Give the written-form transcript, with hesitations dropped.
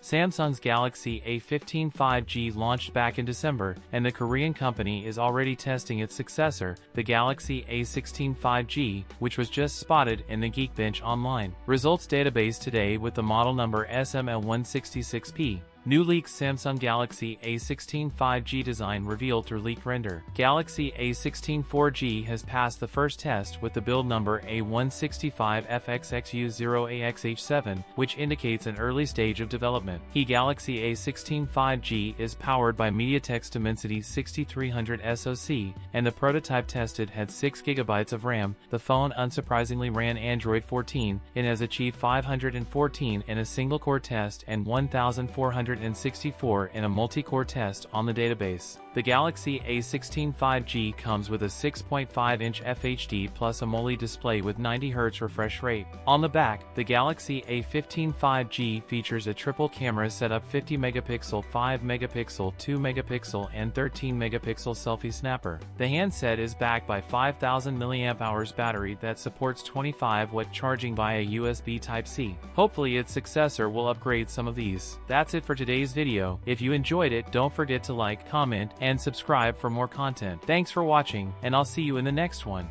Samsung's Galaxy A15 5G launched back in December, and the Korean company is already testing its successor, the Galaxy A16 5G, which was just spotted in the Geekbench online results database today with the model number SML166P. New leaks Samsung Galaxy A16 5G design revealed through leak render. Galaxy A16 4G has passed the first test with the build number A165FXXU0AXH7, which indicates an early stage of development. The Galaxy A16 5G is powered by MediaTek's Dimensity 6300 SoC, and the prototype tested had 6 GB of RAM. The phone unsurprisingly ran Android 14 and has achieved 514 in a single-core test and 1,464 in a multi-core test on the database. The Galaxy A16 5G comes with a 6.5-inch FHD plus AMOLED display with 90Hz refresh rate. On the back, the Galaxy A15 5G features a triple camera setup: 50-megapixel, 5-megapixel, 2-megapixel, and 13-megapixel selfie snapper. The handset is backed by 5,000 mAh battery that supports 25-watt charging via USB Type-C. Hopefully its successor will upgrade some of these. That's it for today's video. If you enjoyed it, don't forget to like, comment, and subscribe for more content. Thanks for watching, and I'll see you in the next one.